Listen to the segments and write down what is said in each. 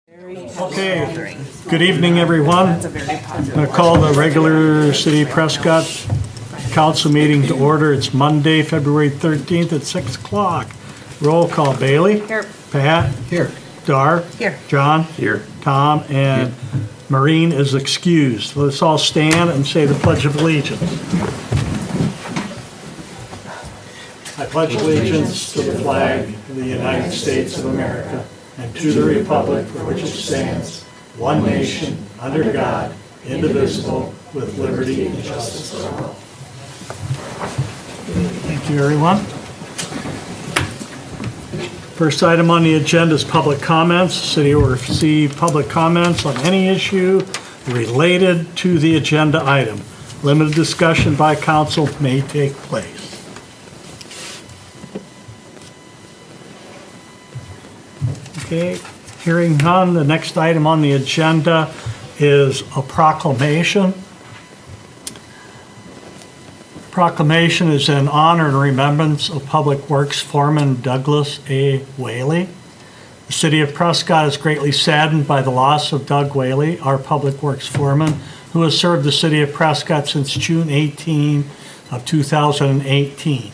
Okay, good evening, everyone. I'm going to call the regular City of Prescott Council meeting to order. It's Monday, February 13th at 6 o'clock. Roll call. Bailey? Here. Pat? Here. Dar? Here. John? Here. Tom? And Maureen is excused. Let's all stand and say the Pledge of Allegiance. I pledge allegiance to the flag of the United States of America and to the republic for which it stands, one nation, under God, indivisible, with liberty and justice for all. Thank you, everyone. First item on the agenda is public comments. The city will receive public comments on any issue related to the agenda item. Limited discussion by council may take place. Okay, hearing none, the next item on the agenda is a proclamation. Proclamation is in honor and remembrance of Public Works Foreman Douglas A. Whaley. The City of Prescott is greatly saddened by the loss of Doug Whaley, our Public Works Foreman, who has served the City of Prescott since June 18 of 2018.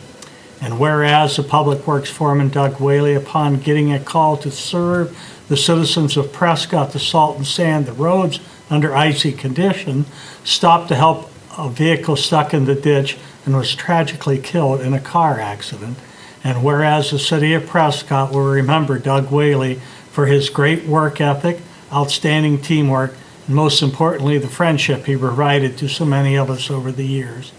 And whereas the Public Works Foreman Doug Whaley, upon getting a call to serve the citizens of Prescott to salt and sand the roads under icy condition, stopped to help a vehicle stuck in the ditch and was tragically killed in a car accident. And whereas the City of Prescott will remember Doug Whaley for his great work ethic, outstanding teamwork, and most importantly, the friendship he provided to so many of us over the years.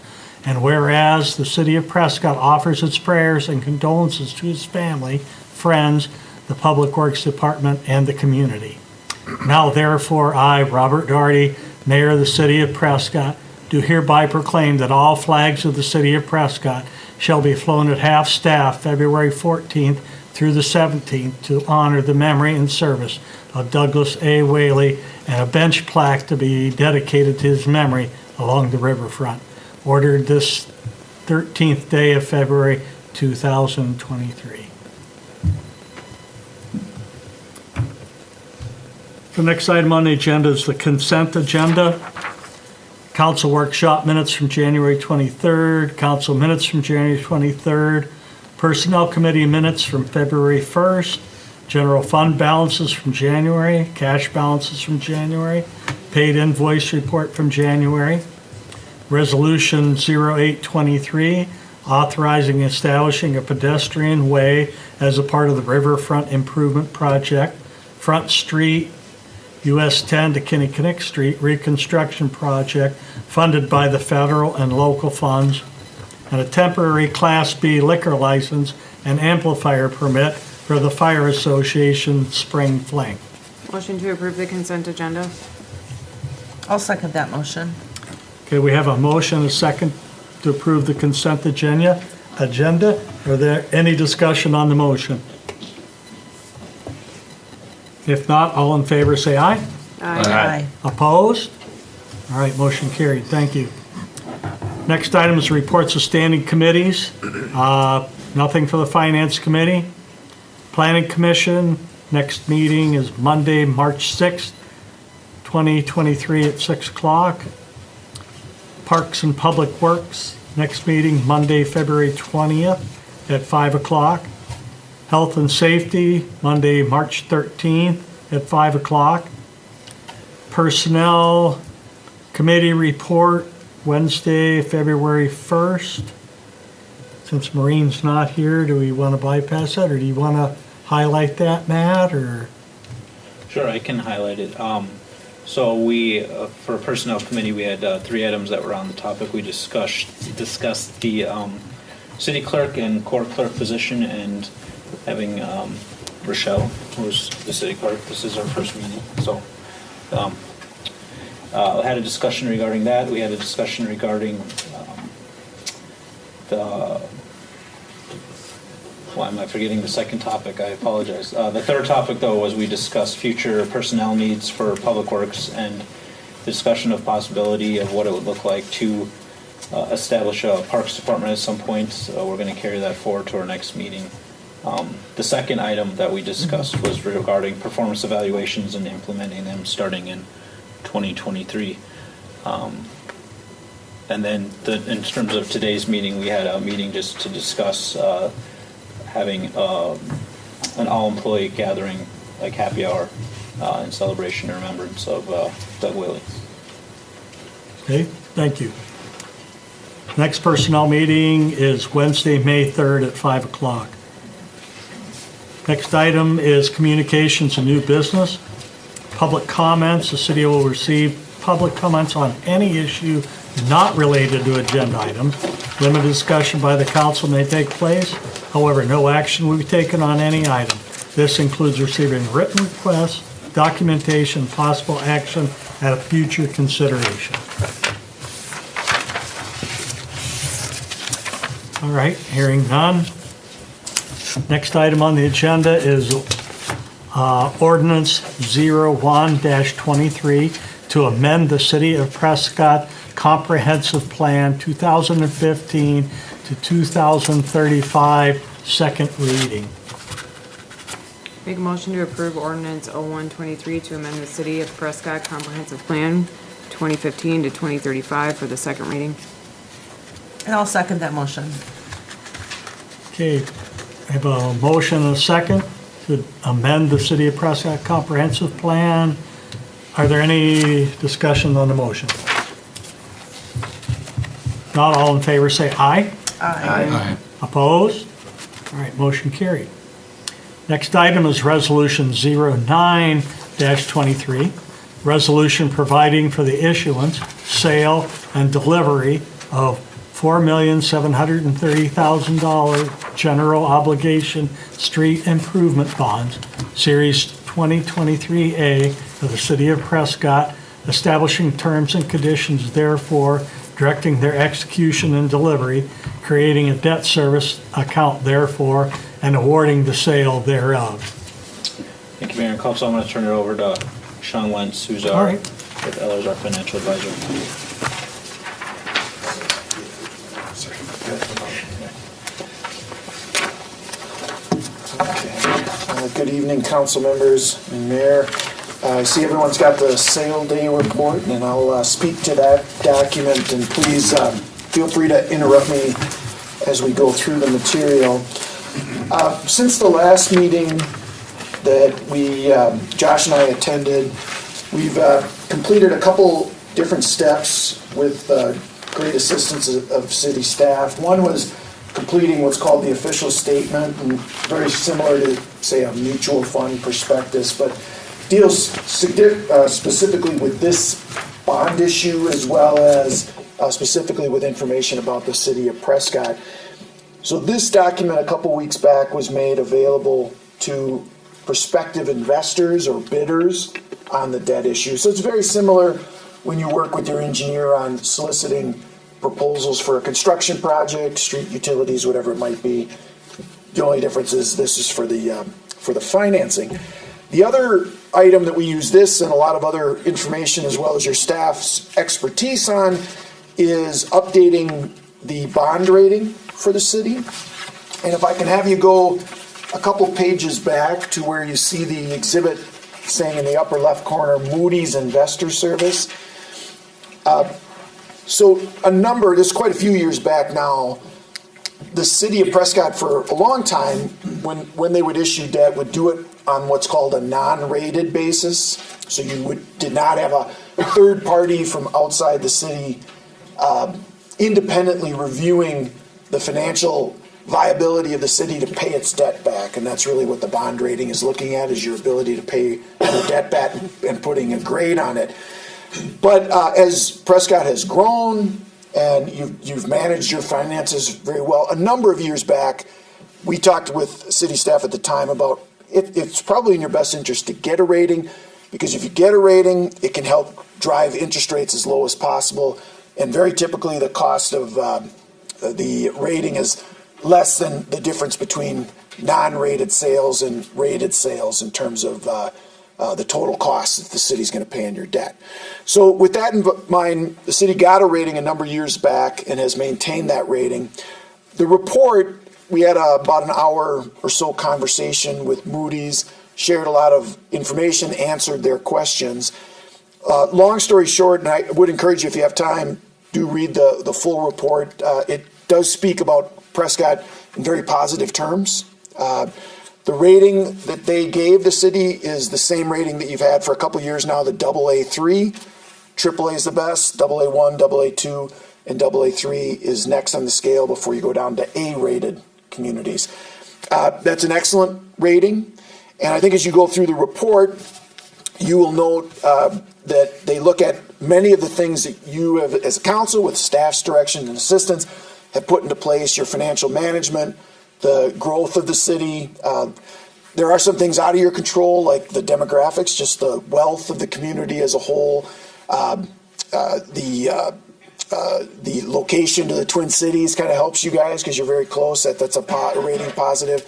And whereas the City of Prescott offers its prayers and condolences to his family, friends, the Public Works Department, and the community. Now therefore, I, Robert Daugherty, Mayor of the City of Prescott, do hereby proclaim that all flags of the City of Prescott shall be flown at half-staff February 14th through the 17th to honor the memory and service of Douglas A. Whaley, and a bench plaque to be dedicated to his memory along the riverfront. Ordered this 13th day of February 2023. The next item on the agenda is the consent agenda. Council workshop minutes from January 23rd, council minutes from January 23rd, personnel committee minutes from February 1st, general fund balances from January, cash balances from January, paid invoice report from January, Resolution 0823, authorizing establishing a pedestrian way as a part of the Riverfront Improvement Project, Front Street, US 10 to Kinnickinnick Street Reconstruction Project, funded by the federal and local funds, and a temporary Class B liquor license and amplifier permit for the Fire Association Spring Fling. Motion to approve the consent agenda. I'll second that motion. Okay, we have a motion, a second to approve the consent agenda. Are there any discussion on the motion? If not, all in favor say aye. Aye. Opposed? All right, motion carried. Thank you. Next item is reports of standing committees. Nothing for the Finance Committee. Planning Commission, next meeting is Monday, March 6th, 2023 at 6 o'clock. Parks and Public Works, next meeting Monday, February 20th at 5 o'clock. Health and Safety, Monday, March 13th at 5 o'clock. Personnel Committee Report, Wednesday, February 1st. Since Maureen's not here, do we want to bypass that, or do you want to highlight that, Matt, or? Sure, I can highlight it. So we, for Personnel Committee, we had 3 items that were on the topic. We discussed the city clerk and court clerk position, and having Rochelle, who's the city clerk. This is our first meeting. So had a discussion regarding that. We had a discussion regarding why am I forgetting the second topic? I apologize. The third topic, though, was we discussed future personnel needs for Public Works and the discussion of possibility of what it would look like to establish a Parks Department at some point. So we're going to carry that forward to our next meeting The second item that we discussed was regarding performance evaluations and implementing them starting in 2023. And then in terms of today's meeting, we had a meeting just to discuss having an all-employee gathering, like happy hour, in celebration and remembrance of Doug Whaley. Okay, thank you. Next personnel meeting is Wednesday, May 3rd at 5 o'clock. Next item is communications and new business. Public comments. The city will receive public comments on any issue not related to agenda items. Limited discussion by the council may take place. However, no action will be taken on any item. This includes receiving written requests, documentation, possible action at a future consideration. All right, hearing none. Next item on the agenda is Ordinance 01-23 to amend the City of Prescott Comprehensive Plan 2015 to 2035, second reading. Make a motion to approve ordinance 0123 to amend the City of Prescott Comprehensive Plan 2015 to 2035 for the second reading. And I'll second that motion. Okay, I have a motion and a second to amend the City of Prescott Comprehensive Plan. Are there any discussion on the motion? Not all in favor, say aye. Aye. Opposed? All right, motion carried. Next item is Resolution 09-23, resolution providing for the issuance, sale, and delivery of $4,730,000 general obligation street improvement bonds, Series 2023A of the City of Prescott, establishing terms and conditions therefore, directing their execution and delivery, creating a debt service account therefore, and awarding the sale thereof. Thank you, Mayor and Council. I'm going to turn it over to Sean Wentz, who's All our, right. with Eller's our financial advisor. Good evening, council members and mayor. I see everyone's got the sale day report, and I'll speak to that document, and please feel free to interrupt me as we go through the material. Since the last meeting that Josh and I attended, we've completed a couple different steps with great assistance of city staff. One was completing what's called the official statement, and very similar to, say, a mutual fund prospectus, but deals specifically with this bond issue as well as specifically with information about the City of Prescott. So this document a couple weeks back was made available to prospective investors or bidders on the debt issue. So it's very similar when you work with your engineer on soliciting proposals for a construction project, street utilities, whatever it might be. The only difference is this is for the financing. The other item that we use this and a lot of other information as well as your staff's expertise on is updating the bond rating for the city. And if I can have you go a couple pages back to where you see the exhibit saying in the upper left corner, Moody's Investor Service. So this is quite a few years back now, the City of Prescott for a long time, when they would issue debt, would do it on what's called a non-rated basis. So you did not have a third party from outside the city independently reviewing the financial viability of the city to pay its debt back. And that's really what the bond rating is looking at, is your ability to pay your debt back and putting a grade on it. But as Prescott has grown and you've managed your finances very well, a number of years back, we talked with city staff at the time about it's probably in your best interest to get a rating, because if you get a rating, it can help drive interest rates as low as possible. And very typically the cost of the rating is less than the difference between non-rated sales and rated sales in terms of the total cost that the city's going to pay on your debt. So with that in mind, the city got a rating a number of years back and has maintained that rating. The report we had about an hour or so conversation with Moody's, shared a lot of information, answered their questions. Long story short, and I would encourage you if you have time, do read the full report. It does speak about Prescott in very positive terms. The rating that they gave the city is the same rating that you've had for a couple years now, the AA3. AAA is the best, AA1, AA2, and AA3 is next on the scale before you go down to A-rated communities. That's an excellent rating, and I think as you go through the report, you will note that they look at many of the things that you have, as a council, with staff's direction and assistance, have put into place, your financial management, the growth of the city. There are some things out of your control, like the demographics, just the wealth of the community as a whole, the location to the Twin Cities kind of helps you guys because you're very close. That's a rating positive.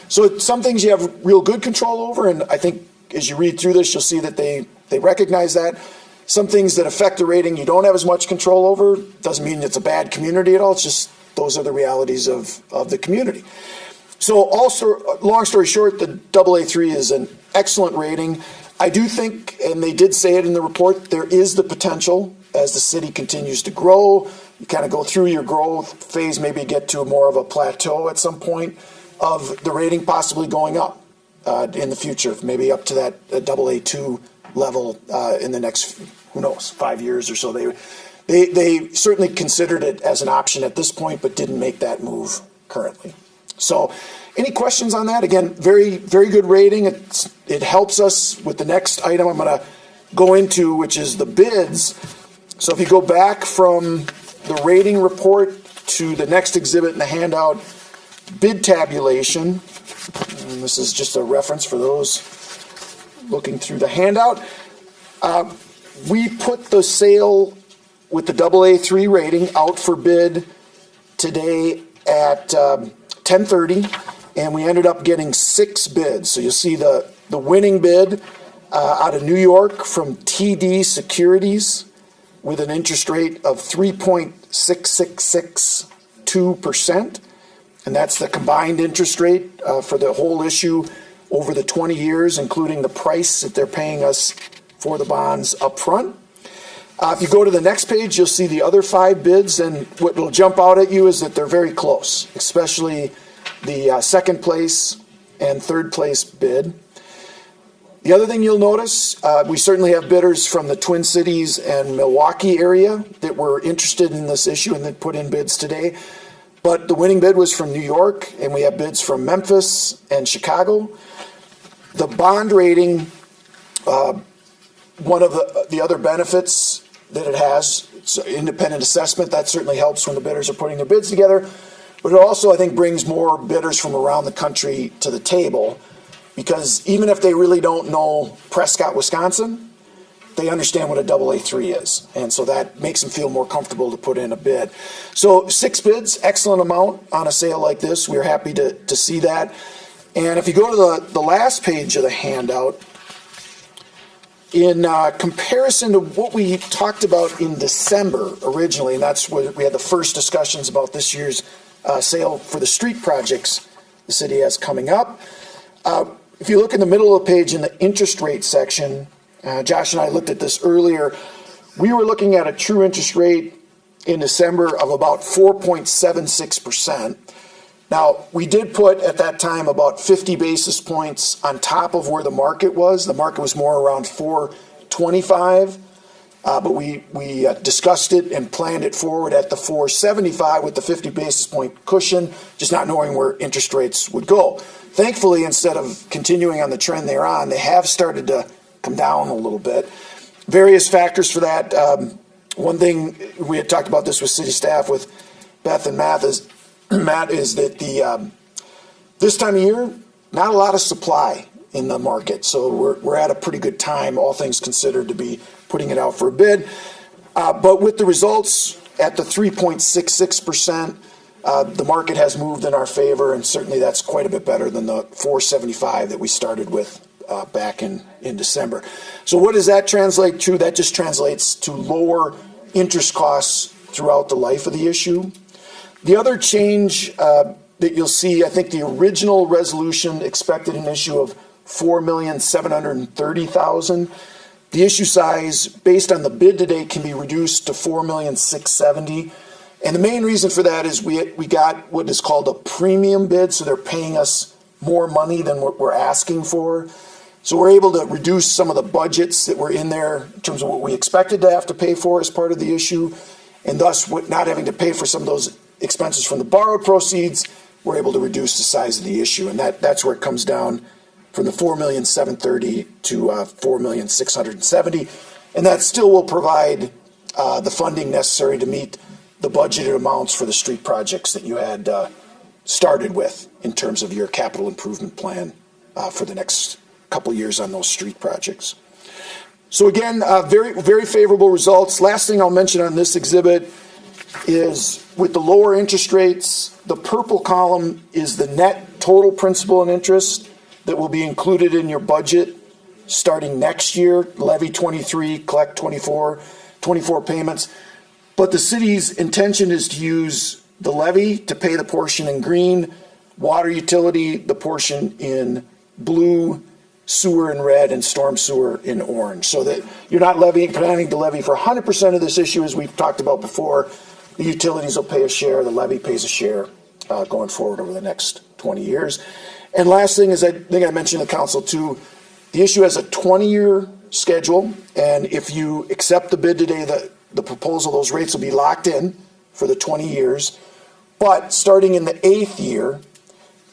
So some things you have real good control over, and I think as you read through this, you'll see that they recognize that. Some things that affect the rating you don't have as much control over. Doesn't mean it's a bad community at all. It's just those are the realities of the community. So also, long story short, the AA3 is an excellent rating. I do think, and they did say it in the report, there is the potential as the city continues to grow. You kind of go through your growth phase, maybe get to more of a plateau at some point of the rating possibly going up in the future, maybe up to that AA2 level in the next, who knows, 5 years or so. They certainly considered it as an option at this point, but didn't make that move currently. So any questions on that? Again, very, very good rating. It helps us with the next item I'm going to go into, which is the bids. So if you go back from the rating report to the next exhibit in the handout, bid tabulation, and this is just a reference for those looking through the handout. We put the sale with the AA3 rating out for bid today at 10:30, and we ended up getting 6 bids. So you'll see the winning bid out of New York from TD Securities with an interest rate of 3.6662%, and that's the combined interest rate for the whole issue over the 20 years, including the price that they're paying us for the bonds up front. If you go to the next page, you'll see the other 5 bids, and what will jump out at you is that they're very close, especially the second place and third place bid. The other thing you'll notice, we certainly have bidders from the Twin Cities and Milwaukee area that were interested in this issue and that put in bids today. But the winning bid was from New York, and we have bids from Memphis and Chicago. The bond rating, one of the other benefits that it has, it's an independent assessment. That certainly helps when the bidders are putting their bids together. But it also, I think, brings more bidders from around the country to the table, because even if they really don't know Prescott, Wisconsin, they understand what a AA3 is. And so that makes them feel more comfortable to put in a bid. So 6 bids, excellent amount on a sale like this. We're happy to see that. And if you go to the last page of the handout, in comparison to what we talked about in December originally, and that's where we had the first discussions about this year's sale for the street projects the city has coming up. If you look in the middle of the page in the interest rate section, Josh and I looked at this earlier. We were looking at a true interest rate in December of about 4.76%. Now, we did put at that time about 50 basis points on top of where the market was. The market was more around 4.25, but we discussed it and planned it forward at the 4.75 with the 50 basis point cushion, just not knowing where interest rates would go. Thankfully, instead of continuing on the trend they're on, they have started to come down a little bit. Various factors for that. One thing, we had talked about this with city staff, with Beth and Matt, is that this time of year, not a lot of supply in the market. So we're at a pretty good time, all things considered, to be putting it out for a bid. But with the results at the 3.66%, the market has moved in our favor, and certainly that's quite a bit better than the 4.75 that we started with back in December. So what does that translate to? That just translates to lower interest costs throughout the life of the issue. The other change that that you'll see, I think the original resolution expected an issue of 4,730,000. The issue size, based on the bid today, can be reduced to 4,670,000. And the main reason for that is we got what is called a premium bid, so they're paying us more money than what we're asking for. So we're able to reduce some of the budgets that were in there in terms of what we expected to have to pay for as part of the issue, and thus not having to pay for some of those expenses from the borrowed proceeds, we're able to reduce the size of the issue, and that's where it comes down from the 4,730,000 to 4,670,000, and that still will provide the funding necessary to meet the budgeted amounts for the street projects that you had started with in terms of your capital improvement plan for the next couple years on those street projects. So again, very, very favorable results. Last thing I'll mention on this exhibit is with the lower interest rates, the purple column is the net total principal and interest that will be included in your budget starting next year, levy 23, collect 24 payments. But the city's intention is to use the levy to pay the portion in green, water utility, the portion in blue, sewer in red, and storm sewer in orange. So that you're not planning to levy for 100% of this issue, as we've talked about before. The utilities will pay a share, the levy pays a share going forward over the next 20 years. And last thing is, I think I mentioned to the council too, the issue has a 20-year schedule, and if you accept the bid today, the proposal, those rates will be locked in for the 20 years. But starting in the 8th year,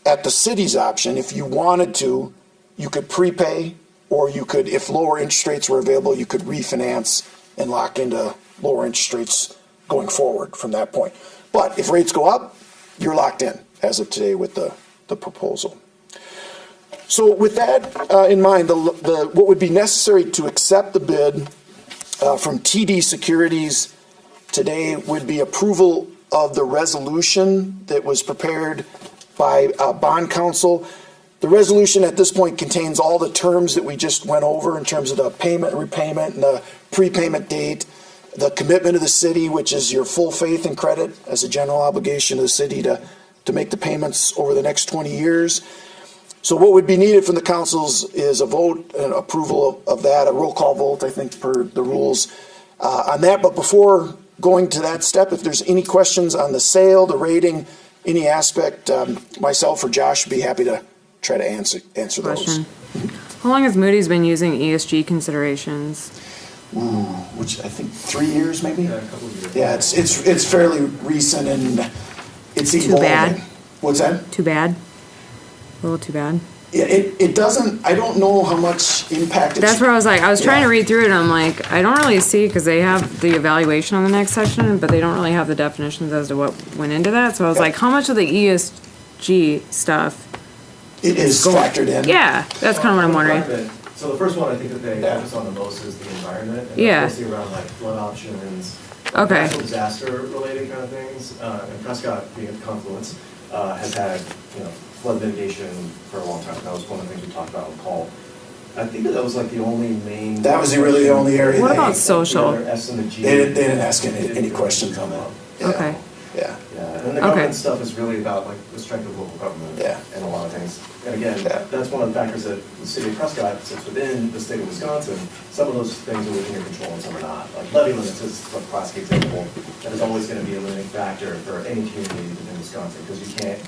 at the city's option, if you wanted to, you could prepay, or you could, if lower interest rates were available, you could refinance and lock into lower interest rates going forward from that point. But if rates go up, you're locked in as of today with the proposal. So with that in mind, what would be necessary to accept the bid from TD Securities today would be approval of the resolution that was prepared by bond counsel. The resolution at this point contains all the terms that we just went over in terms of the payment, repayment, and the prepayment date, the commitment of the city, which is your full faith and credit as a general obligation of the city to make the payments over the next 20 years. So what would be needed from the councils is a vote and approval of that, a roll call vote, I think, per the rules on that. But before going to that step, if there's any questions on the sale, the rating, any aspect, myself or Josh would be happy to try to answer those. Question. How long has Moody's been using ESG considerations? Which I think 3 years maybe? Yeah, a couple of years. Yeah, it's fairly recent and it's evolving. bad. What's that? Too bad? A little too bad? Yeah, it doesn't, I don't know how much impact it's. That's where I was like, I was trying to Yeah. read through it and I'm like, I don't really see, because they have the evaluation on the next section, but they don't really have the definitions as to what went into that. So I was Yeah. like, how much of the ESG stuff? It is factored in. Yeah, that's kind of what I'm wondering. So the first one I think that they Yeah. focus on the most is the environment. And Yeah. that's mostly around like flood options. Okay. Natural disaster related kind of things. And Prescott, being at the confluence, has had, flood mitigation for a long time. That was one of the things we talked about on call. I think that was like the only main. That was really the only area. What they- about social? S and the G. They didn't ask any questions on that. Yeah. Okay. Yeah. Yeah, and then the Okay. government stuff is really about like the strength of local government. Yeah. And a lot of things. And again, Yeah. that's one of the factors that the city of Prescott sits within the state of Wisconsin. Some of those things are within your control and some are not. Like levy limits is a classic example. That is always gonna be a limiting factor for any community within Wisconsin, because you can't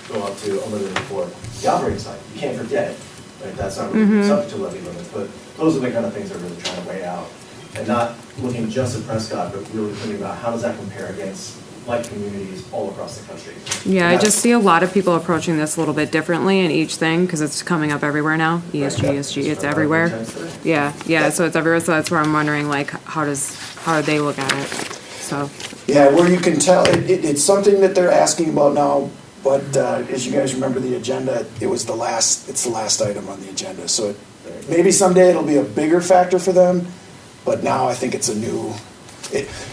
go up to a limit for the operating site. You can't forget, like that's not really subject to levy limits, but those are the kind of things that are really trying to weigh out. And not looking just at Prescott, but really thinking about how does that compare against like communities all across the country. Yeah, I And just see a lot of people approaching this a little bit differently in each thing, because it's coming up everywhere now. ESG, ESG, it's everywhere. Yeah, so it's everywhere, so that's where I'm wondering, like, how do they look at it? So, Yeah, where you can tell, it's something that they're asking about now, but as you guys remember the agenda, it's the last item on the agenda. So maybe someday it'll be a bigger factor for them, but now I think it's a new,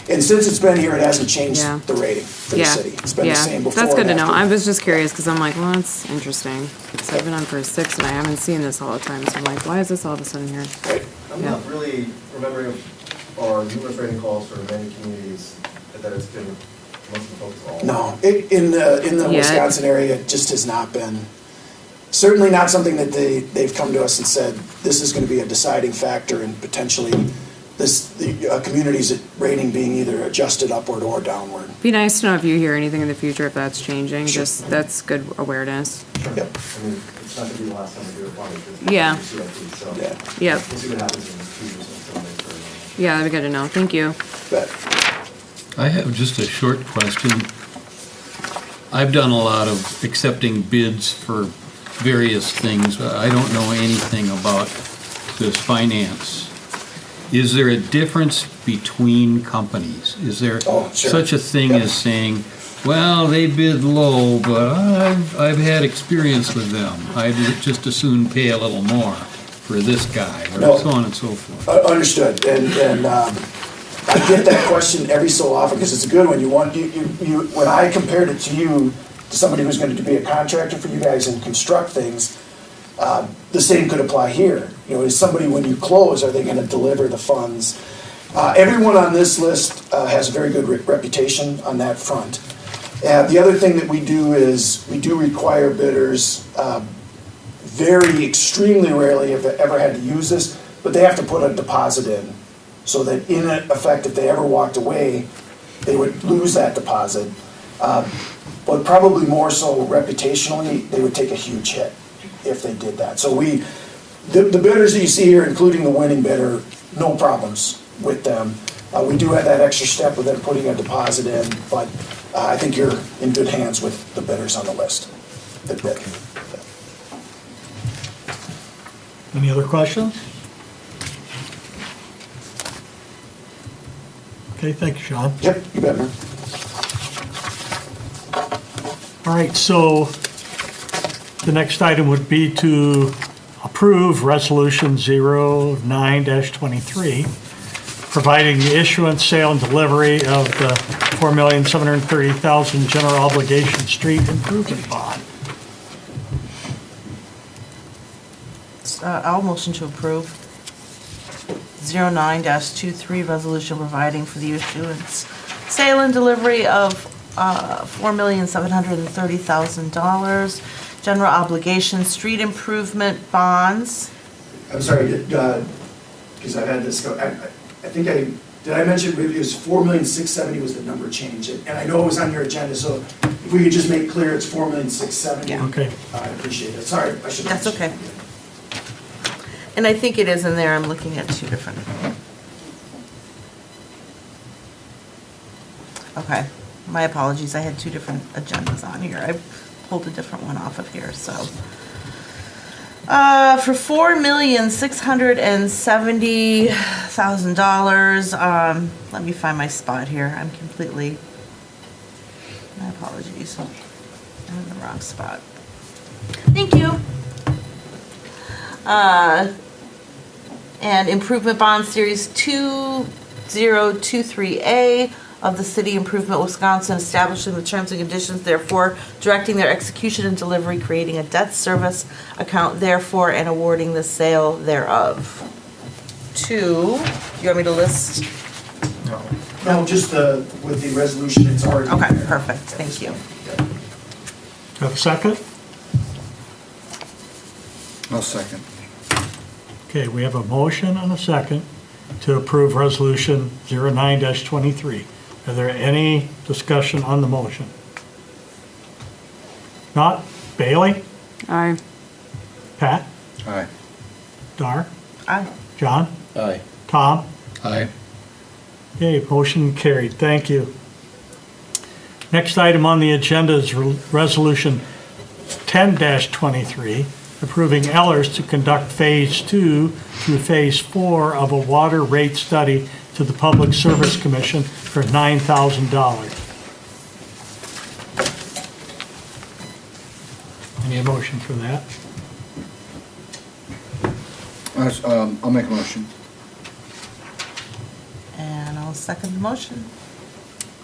and since it's been here, it hasn't changed Yeah. the rating for the yeah, city. It's been the yeah, same before. that's good to and know. after. I was just curious, because I'm like, well, that's interesting. So I've been on for 6 and I haven't seen this all the time, so I'm like, why is this all of a sudden here? Right. I'm not really remembering our numerous rating calls for many communities that it's been most of the folks all. No, in the Yeah. Wisconsin area, it just has not been, certainly not something that they've come to us and said, this is going to be a deciding factor in potentially the community's rating being either adjusted upward or downward. Be nice to know if you hear anything in the future, if that's changing, just, that's good awareness. Yep. I mean, it's not gonna be the last time we do it, probably. because Yeah. it's CIP, so Yeah. Yep, we'll see what happens in 2 years when somebody's for, yeah, that'd be good to know, thank you. But I have just a short question. I've done a lot of accepting bids for various things, but I don't know anything about this finance. Is there a difference between companies? Is there Oh, sure. such a thing Yep. as saying, well, they bid low, but I've had experience with them. I'd just as soon pay a little more for this guy, No. or so on and so forth. Understood, and I get that question every so often, because it's a good one. When I compared it to you, to somebody who's going to be a contractor for you guys and construct things, the same could apply here. You know, is somebody, when you close, are they going to deliver the funds? Everyone on this list has a very good reputation on that front. The other thing that we do is, we do require bidders, very extremely rarely have ever had to use this, but they have to put a deposit in, so that in effect, if they ever walked away, they would lose that deposit. But probably more so reputationally, they would take a huge hit if they did that. So the bidders that you see here, including the winning bidder, no problems with them. We do have that extra step with them putting a deposit in, but I think you're in good hands with the bidders on the list that bid. Any other questions? Okay, thank you, Sean. Yep, you bet, man. All right, so the next item would be to approve Resolution 09-23, providing the issuance, sale, and delivery of the $4,730,000 general obligation street improvement bond. I'll motion to approve. 09-23 resolution providing for the issuance, sale, and delivery of $4,730,000 general obligation street improvement bonds. I'm sorry, because I've had this go, I think did I mention it was 4,670,000 was the number change? And I know it was on your agenda, so if we could just make clear it's 4,670,000. Yeah. Okay, I appreciate it. Sorry, I should have. That's okay. And I think it is in there, I'm looking at two different. Okay, my apologies, I had two different agendas on here. I pulled a different one off of here, so. For $4,670,000, let me find my spot here, my apologies, I'm in the wrong spot. Thank you. And Improvement Bond Series 2023A of the City Improvement Wisconsin, establishing the terms and conditions, therefore directing their execution and delivery, creating a debt service account, therefore, and awarding the sale thereof. Do you want me to list? No, just with the resolution, it's already. Okay, there. perfect, thank you. have a second? I'll second. Okay, we have a motion and a second to approve Resolution 09-23. Are there any discussion on the motion? Not? Bailey? Aye. Pat? Aye. Dar? Aye. John? Aye. Tom? Aye. Okay, motion carried. Thank you. Next item on the agenda is Resolution 10-23, approving Ellers to conduct Phase 2 through Phase 4 of a water rate study to the Public Service Commission for $9,000. Any motion for that? I'll make a motion. And I'll second the motion.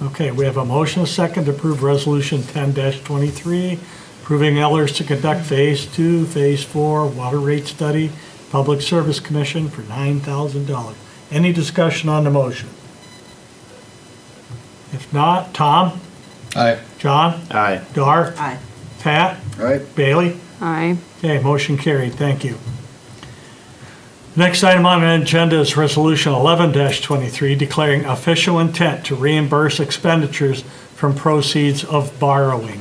Okay, we have a motion, a second to approve Resolution 10-23, approving Ellers to conduct Phase 2, Phase 4 water rate study, Public Service Commission for $9,000. Any discussion on the motion? If not, Tom? Aye. John? Aye. Dar? Aye. Pat? Aye. Bailey? Aye. Okay, motion carried, thank you. Next item on the agenda is Resolution 11-23, declaring official intent to reimburse expenditures from proceeds of borrowing.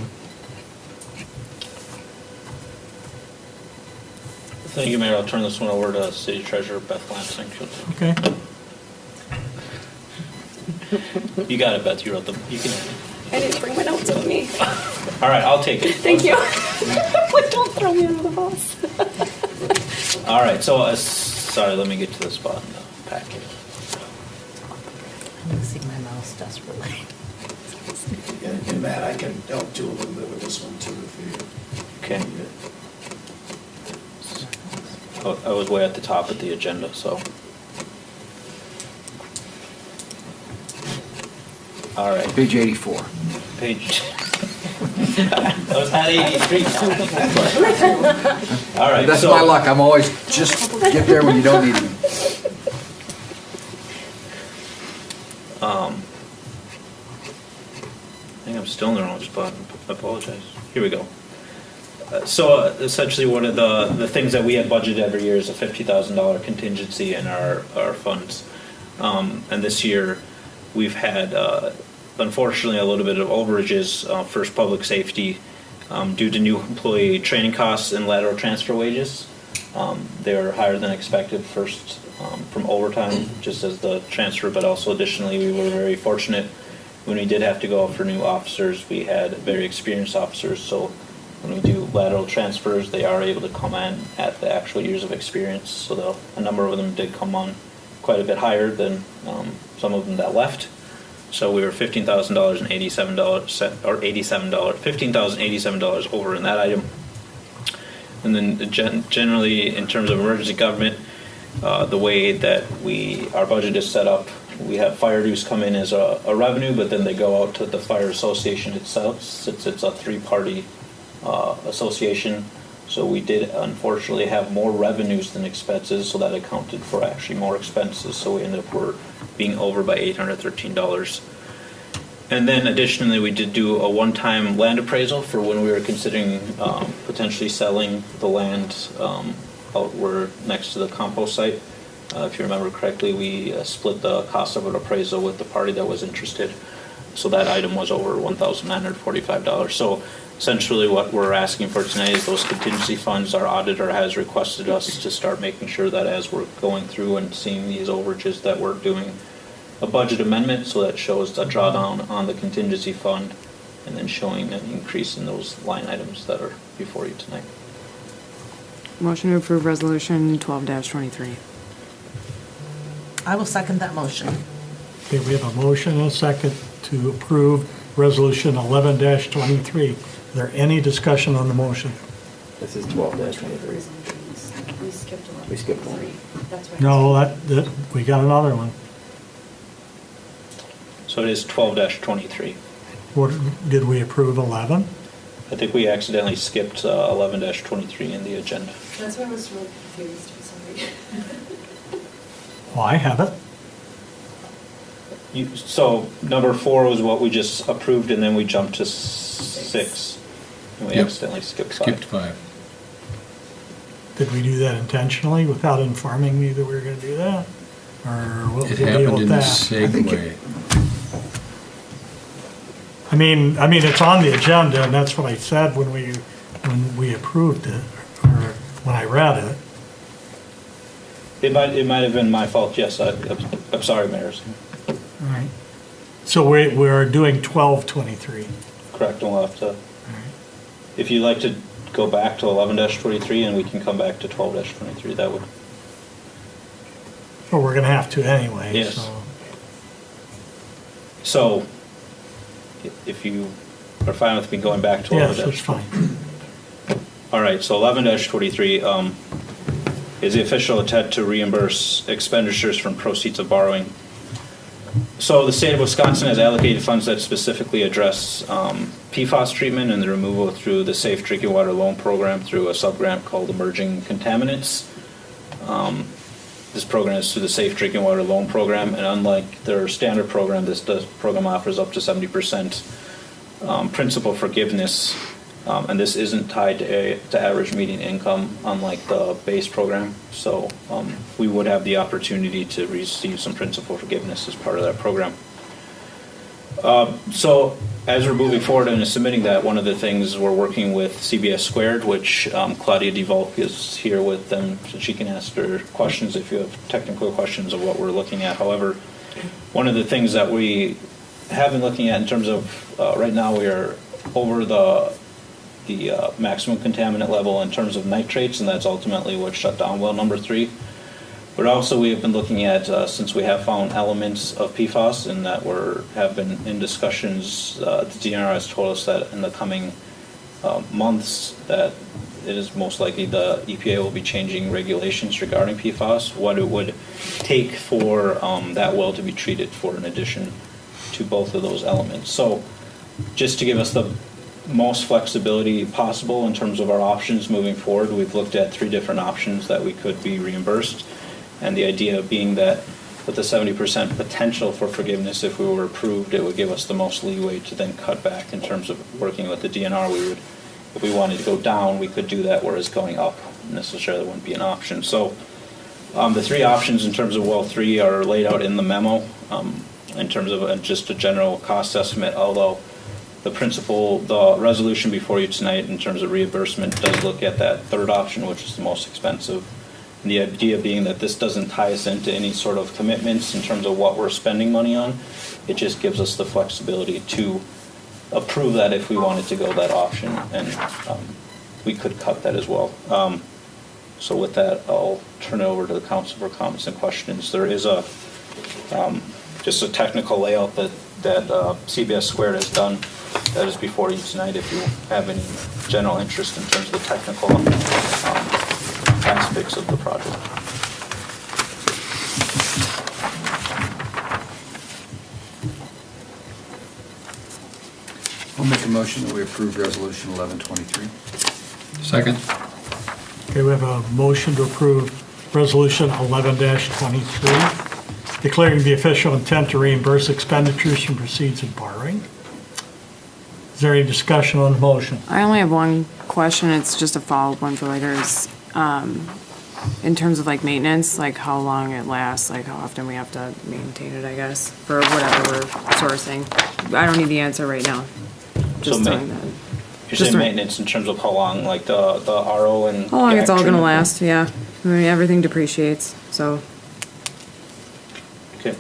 Thank you, Mayor. I'll turn this one over to City Treasurer Beth Lansing. Okay, You got it, Beth. You wrote them. You can. I didn't bring my notes with me. All right, I'll take it. Thank you. Like, don't throw me under the bus. All right, so, sorry, let me get to the spot in the packet. I'm missing my mouse desperately. And Matt, I can help do a little bit with this one too if you Okay. need it. Oh, I was way at the top of the agenda, so. All right, Page 84. page. I was at 83. All right, That's so. my luck, I'm always just get there when you don't need me. I think I'm still in the wrong spot. I apologize. Here we go. So essentially, one of the things that we have budgeted every year is a $50,000 contingency in our funds. And this year, we've had, unfortunately, a little bit of overages, first public safety, due to new employee training costs and lateral transfer wages. They were higher than expected, first from overtime, just as the transfer, but also additionally, we were very fortunate when we did have to go out for new officers. We had very experienced officers, so when we do lateral transfers, they are able to come in at the actual years of experience. So a number of them did come on quite a bit higher than some of them that left. So we were $15,000 and $15,087 over in that item. And then generally, in terms of emergency government, the way that our budget is set up, we have fire dues come in as a revenue, but then they go out to the fire association itself, since it's a three-party association. So we did unfortunately have more revenues than expenses, so that accounted for actually more expenses. So we ended up being over by $813. And then additionally, we did do a one-time land appraisal for when we were considering potentially selling the land outward next to the compost site. If you remember correctly, we split the cost of an appraisal with the party that was interested. So that item was over $1,945. So essentially what we're asking for tonight is those contingency funds. Our auditor has requested us to start making sure that as we're going through and seeing these overages, that we're doing a budget amendment, so that shows a drawdown on the contingency fund and then showing an increase in those line items that are before you tonight. Motion to approve resolution 12-23. I will second that motion. okay, we have a motion and a second to approve Resolution 11-23. Is there any discussion on the motion? This is 12-23. We skipped one. We skipped one. That's right. No, that, we got another one. So it is 12-23. What, did we approve 11? I think we accidentally skipped 11-23 in the agenda. That's why I was really confused, I'm sorry. Oh, I have it. So number 4 was what we just approved, and then we jumped to 6. And we Yep. accidentally skipped 5. Skipped 5. Did we do that intentionally without informing me that we were gonna do that? Or what was It the deal happened with in the that? segue. I mean, it's on the agenda, and that's what I said when we approved it, or when I read it. It might have been my fault, yes. I'm sorry, Mayor. All right. So we're doing 12-23. Correct, and we'll have to, if you'd like to go back to 11-23 and we can come back to 12-23, that would, Well, we're gonna have to anyway, Yes. so. so if you are fine with me going back to 11-23. Yes, that's fine. All right, so 11-23 is the official intent to reimburse expenditures from proceeds of borrowing. So the state of Wisconsin has allocated funds that specifically address PFAS treatment and the removal through the Safe Drinking Water Loan Program through a subgrant called Emerging Contaminants. This program is through the Safe Drinking Water Loan Program, and unlike their standard program, this program offers up to 70% principal forgiveness, and this isn't tied to average median income, unlike the base program. So we would have the opportunity to receive some principal forgiveness as part of that program. So as we're moving forward and submitting that, one of the things we're working with CBS Squared, which Claudia DeVolk is here with them, so she can ask her questions if you have technical questions of what we're looking at. However, one of the things that we have been looking at in terms of, right now we are over the maximum contaminant level in terms of nitrates, and that's ultimately what shut down well number 3. But also we have been looking at, since we have found elements of PFAS and that have been in discussions, the DNR has told us that in the coming months that it is most likely the EPA will be changing regulations regarding PFAS, what it would take for that well to be treated for in addition to both of those elements. So just to give us the most flexibility possible in terms of our options moving forward, we've looked at 3 different options that we could be reimbursed. And the idea being that with the 70% potential for forgiveness, if we were approved, it would give us the most leeway to then cut back in terms of working with the DNR. We would, if we wanted to go down, we could do that, whereas going up necessarily wouldn't be an option. So the 3 options in terms of well 3 are laid out in the memo in terms of just a general cost estimate, although the resolution before you tonight in terms of reimbursement does look at that 3rd option, which is the most expensive. And the idea being that this doesn't tie us into any sort of commitments in terms of what we're spending money on. It just gives us the flexibility to approve that if we wanted to go that option, and we could cut that as well. So with that, I'll turn it over to the council for comments and questions. There is just a technical layout that CBS Squared has done that is before you tonight if you have any general interest in terms of the technical aspects of the project. I'll make a motion that we approve Resolution 1123. Second. Okay, we have a motion to approve Resolution 11-23, declaring the official intent to reimburse expenditures from proceeds of borrowing. Is there any discussion on the motion? I only have one question. It's just a follow-up one for later. In terms of like maintenance, like how long it lasts, like how often we have to maintain it, I guess, for whatever we're sourcing. I don't need the answer right now. Just telling that. You're saying maintenance in terms of how long, like the RO and How long it's all gonna treatment? last, yeah. I mean, everything depreciates, so. Okay.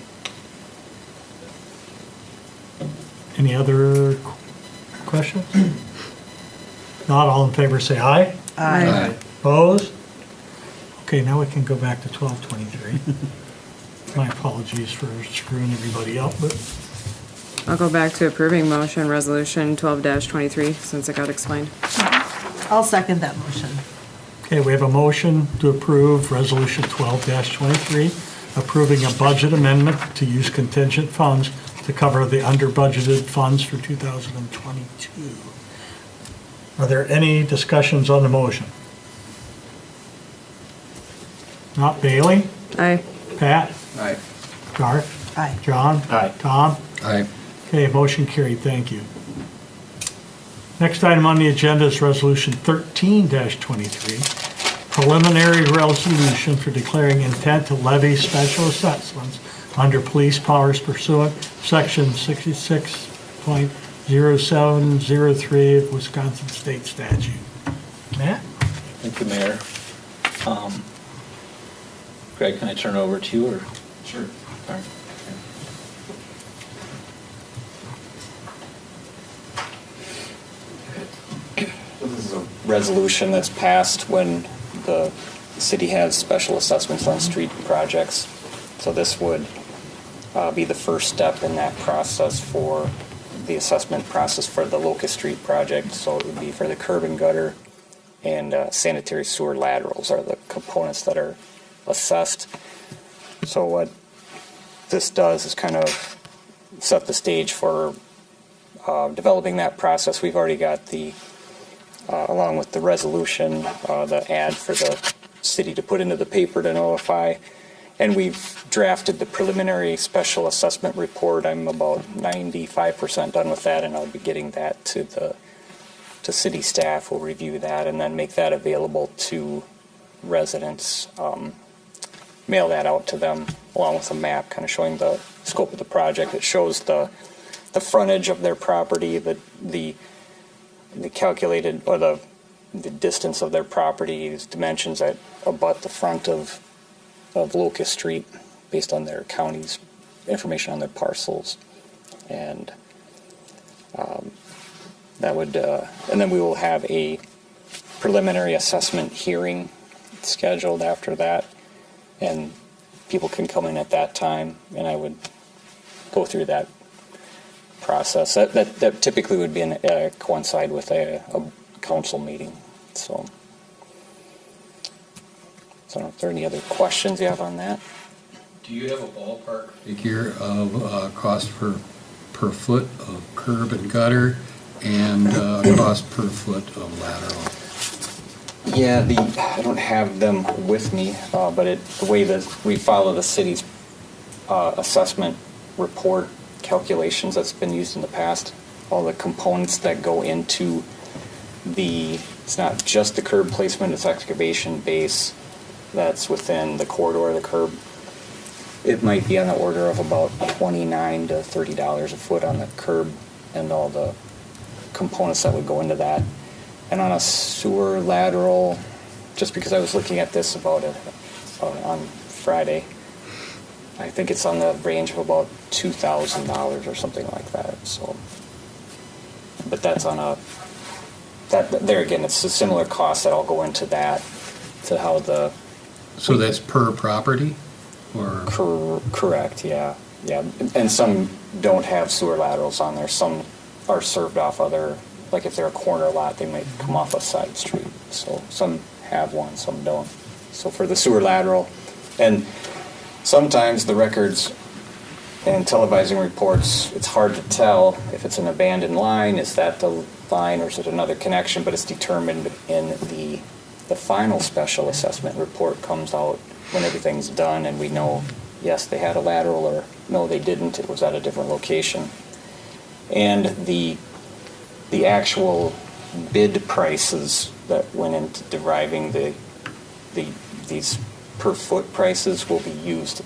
Any other questions? Not all in favor, say aye. Aye. Opposed? Okay, now we can go back to 1223. My apologies for screwing everybody up, but I'll go back to approving motion resolution 12-23 since it got explained. I'll second that motion. okay, we have a motion to approve Resolution 12-23, approving a budget amendment to use contingent funds to cover the under-budgeted funds for 2022. Are there any discussions on the motion? Not Bailey? Aye. Pat? Aye. Garth? Aye. John? Aye. Tom? Aye. Okay, motion carried, thank you. Next item on the agenda is Resolution 13-23, preliminary resolution for declaring intent to levy special assessments under police powers pursuant Section 66.0703 of Wisconsin State Statute. Matt? Thank you, Mayor. Greg, can I turn it over to you, or? Sure. All right. So this is a resolution that's passed when the city has special assessments on street projects. So this would be the first step in that process for the assessment process for the Locust Street project. So it would be for the curb and gutter and sanitary sewer laterals are the components that are assessed. So what this does is kind of set the stage for developing that process. We've already got the, along with the resolution, the ad for the city to put into the paper to notify And we've drafted the preliminary special assessment report. I'm about 95% done with that, and I'll be getting that to city staff. We'll review that and then make that available to residents. Mail that out to them along with a map kind of showing the scope of the project. It shows the frontage of their property, the calculated, or the distance of their property's dimensions that abut the front of Locust Street based on their county's information on their parcels. And that would, and then we will have a preliminary assessment hearing scheduled after that, and people can come in at that time, and I would go through that process. That typically would be coincide with a council meeting. So I don't know if there are any other questions you have on that. Do you have a ballpark figure of cost per foot of curb and gutter and cost per foot of lateral? Yeah, I don't have them with me, but the way that we follow the city's assessment report calculations that's been used in the past, all the components that go into it's not just the curb placement, it's excavation base that's within the corridor of the curb. It might be on the order of about $29 to $30 a foot on the curb and all the components that would go into that. And on a sewer lateral, just because I was looking at this about it on Friday, I think it's on the range of about $2,000 or something like that. So, but that's on there again, it's a similar cost that all go into that, to how the. So that's per property, or? Correct, yeah. And some don't have sewer laterals on there. Some are served off other, like if they're a corner lot, they might come off a side street. So some have one, some don't. So for the sewer lateral, and sometimes the records and televising reports, it's hard to tell if it's an abandoned line, is that the line or is it another connection, but it's determined in the final special assessment report comes out when everything's done and we know, yes, they had a lateral, or no, they didn't, it was at a different location. And the actual bid prices that went into deriving these per foot prices will be used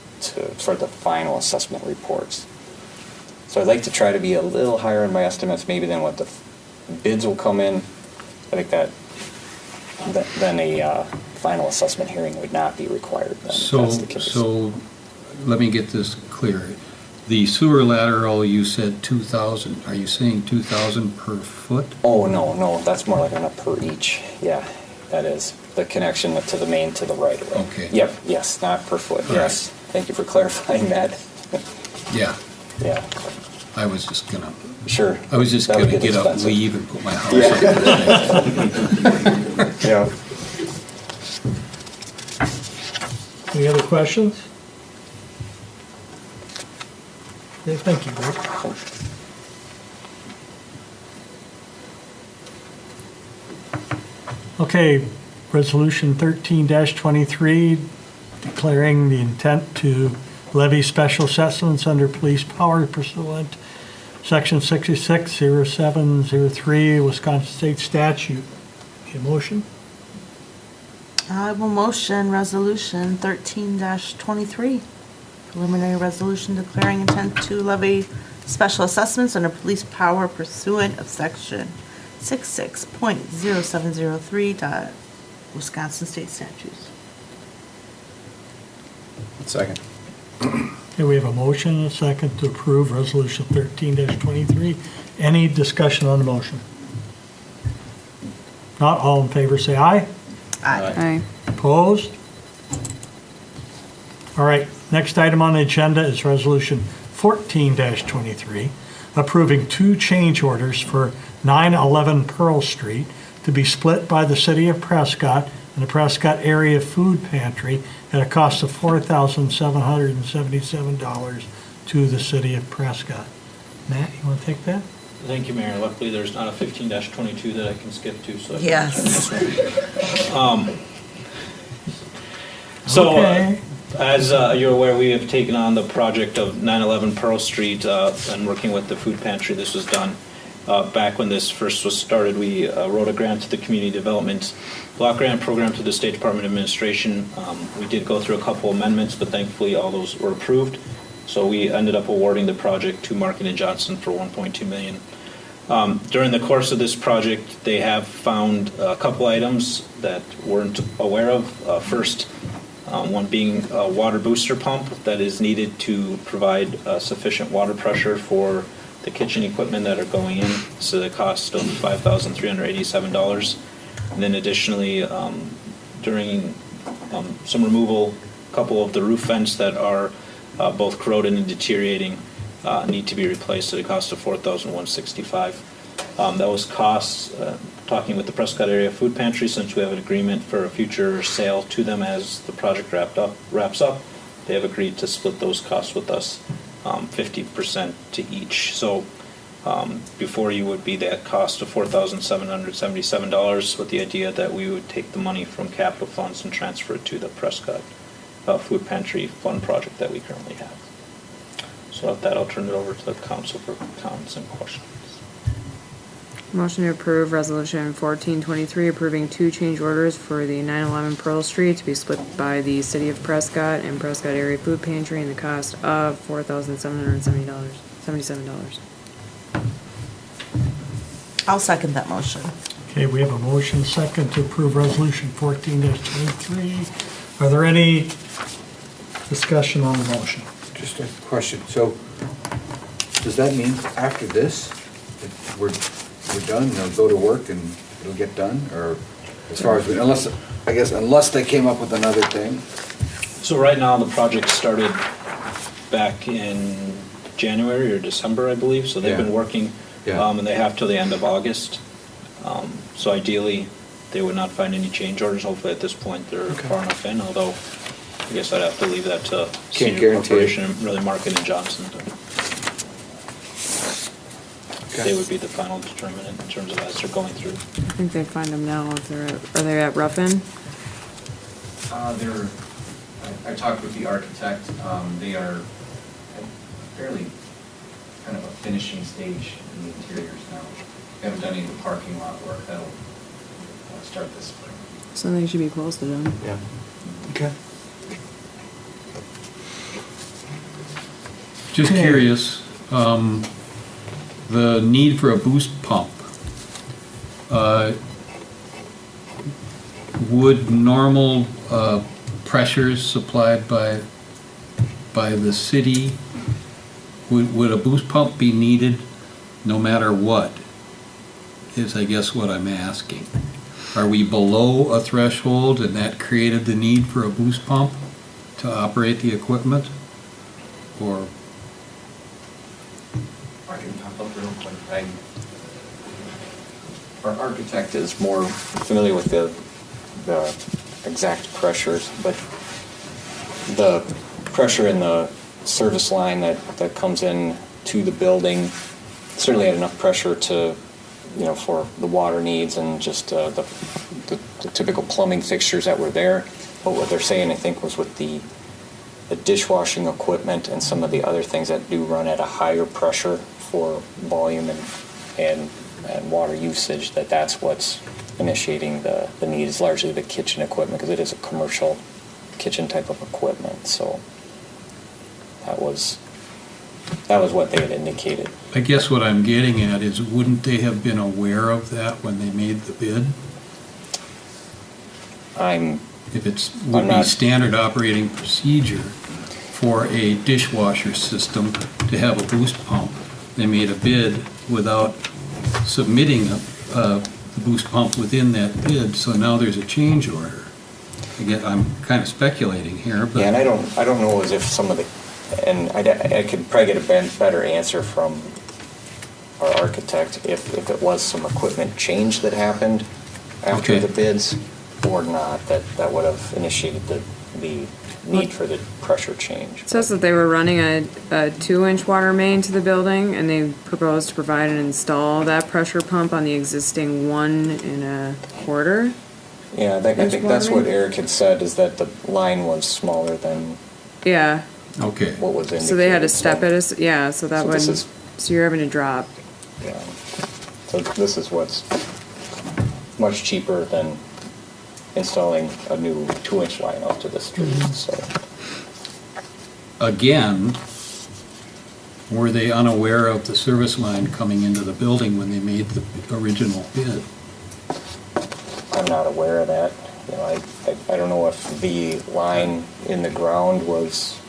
for the final assessment reports. So I'd like to try to be a little higher in my estimates maybe than what the bids will come in. I think then a final assessment hearing would not be required then, if that's the case. So let me get this clear. The sewer lateral, you said 2,000. Are you saying 2,000 per foot? Oh, no, that's more like on a per each. Yeah, that is. The connection to the main to the right of way. Okay. Yep, yes, not per foot, All yes. right. Thank you for clarifying that. Yeah. Yeah, I was just gonna. sure. I was just That would gonna get up, expensive. leave, and put my house up. Yeah. Any other questions? Okay, thank you, Rick. Okay, Resolution 13-23, declaring the intent to levy special assessments under police power pursuant Section 660703 Wisconsin State Statute. Need a motion? I will motion Resolution 13-23, preliminary resolution declaring intent to levy special assessments under police power pursuant of Section 66.0703 Wisconsin State Statutes. Second. Okay, we have a motion and a second to approve Resolution 13-23. Any discussion on the motion? Not all in favor, say aye. Aye. Opposed? All right, next item on the agenda is Resolution 14-23, approving 2 change orders for 911 Pearl Street to be split by the City of Prescott and the Prescott Area Food Pantry at a cost of $4,777 to the City of Prescott. Matt, you want to take that? Thank you, Mayor. Luckily, there's not a 15-22 that I can skip to, so. Yes. So, Okay. As you're aware, we have taken on the project of 911 Pearl Street and working with the food pantry. This was done back when this first was started. We wrote a grant to the Community Development Block Grant Program to the State Department of Administration. We did go through a couple amendments, but thankfully all those were approved. So we ended up awarding the project to Markin & Johnson for $1.2 million. During the course of this project, they have found a couple items that weren't aware of. First, one being a water booster pump that is needed to provide sufficient water pressure for the kitchen equipment that are going in. So the cost of $5,387. And then additionally, during some removal, a couple of the roof vents that are both corroded and deteriorating need to be replaced at a cost of $4,165. Those costs, talking with the Prescott Area Food Pantry, since we have an agreement for a future sale to them as the project wraps up, they have agreed to split those costs with us, 50% to each. So before you would be that cost of $4,777 with the idea that we would take the money from capital funds and transfer it to the Prescott Food Pantry Fund project that we currently have. So with that, I'll turn it over to the council for comments and questions. Motion to approve resolution 1423, approving 2 change orders for the 911 Pearl Street to be split by the City of Prescott and Prescott Area Food Pantry in the cost of $4,777. I'll second that motion. Okay, we have a motion second to approve resolution 14-23. Are there any discussion on the motion? Just a question. So does that mean after this, that we're done, they'll go to work and it'll get done? Or as far as, unless they came up with another thing? So right now, the project started back in January or December, I believe. So they've been working, and they have till the end of August. So ideally, they would not find any change orders. Hopefully at this point, they're far enough in, although I guess I'd have to leave that to Senior Corporation and really Markin & Johnson. They would be the final determinant in terms of as they're going through. I think they'd find them now if are they at Ruffin? I talked with the architect. They are at fairly kind of a finishing stage in the interiors now. They haven't done any of the parking lot work. That'll start this spring. So they should be close to them. Yeah. Okay. Just curious, the need for a boost pump. Would normal pressures supplied by the city, would a boost pump be needed no matter what? Is I guess what I'm asking. Are we below a threshold and that created the need for a boost pump to operate the equipment? Or I can pop up real quick. Our architect is more familiar with the exact pressures, but the pressure in the service line that comes in to the building certainly had enough pressure to, for the water needs and just the typical plumbing fixtures that were there. But what they're saying, I think, was with the dishwashing equipment and some of the other things that do run at a higher pressure for volume and water usage, that's what's initiating the need. Is largely the kitchen equipment, because it is a commercial kitchen type of equipment. So that was what they had indicated. I guess what I'm getting at is, wouldn't they have been aware of that when they made the bid? If it would be standard operating procedure for a dishwasher system to have a boost pump, they made a bid without submitting a boost pump within that bid, so now there's a change order. Again, I'm kind of speculating here, but... Yeah, and I don't know as if some of the... And I could probably get a better answer from our architect if it was some equipment change that happened after the bids or not, that would have initiated the need for the pressure change. It says that they were running a 2-inch water main to the building, and they proposed to provide and install that pressure pump on the existing 1 1/4. Yeah, I think Inch that's what widening? Eric had said, is that the line was smaller than Yeah, Okay. what was indicated. so they had to step it, yeah, so that So would, this is- so you're having to drop. Yeah. So this is what's much cheaper than installing a new 2-inch line out to the street, so. Again, were they unaware of the service line coming into the building when they made the original bid? I'm not aware of that. You know, I don't know if the line in the ground was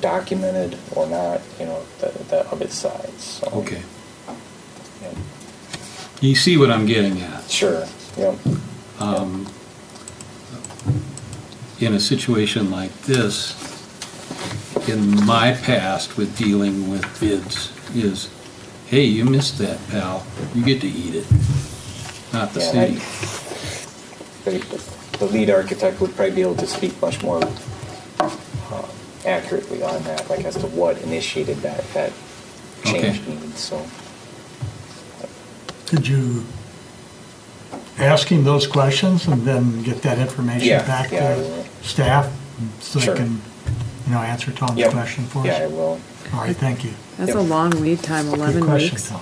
documented or not, you know, the of its size, so. Okay. Yeah. You see what I'm getting at? Sure, yep. In a situation like this, in my past with dealing with bids, is, hey, you missed that, pal, you get to eat it, not the Yeah, city. The lead architect would probably be able to speak much more accurately on that, like as to what initiated that change Okay. need, so. Could you ask him those questions and then get that information Yeah, back yeah, I to will. staff? So they Sure. can, answer Tom's Yep. question for us? Yeah, I will. All right, thank you. That's a Yep. long lead time, Good 11 question, weeks. Tom.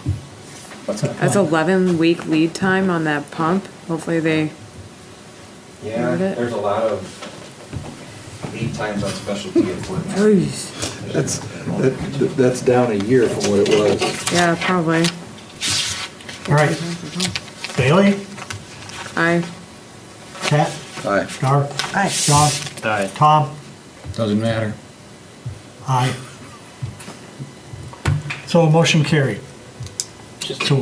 What's that? That's 11-week lead time on that pump. Hopefully they, Yeah, Heard it? there's a lot of lead times on specialty equipment. Jeez. That's down a year from what it was. Yeah, probably. All right. Bailey? I, Pat? Aye. Gar? Aye. John? Aye. Tom? Doesn't matter. Aye. So motion carried. Just, So,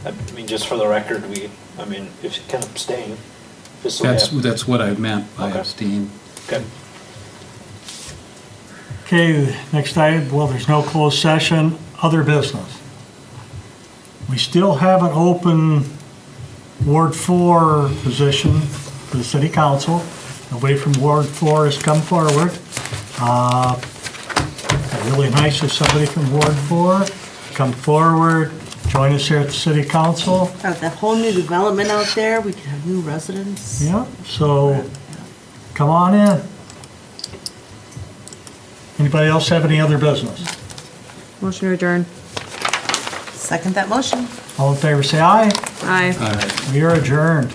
I mean, just for the record, if you can abstain, just so we have. That's what I meant by Okay. abstain. Okay. okay, next item, well, there's no closed session, other business. We still have an open Ward 4 position for the city council. Nobody from Ward 4 has come forward. Really nice if somebody from Ward 4 come forward, join us here at the city council. Got that whole new development out there, we could have new residents. Yeah, so come on in. Anybody else have any other business? motion to adjourn. Second that motion. All in favor, say aye. Aye. All right. We are adjourned.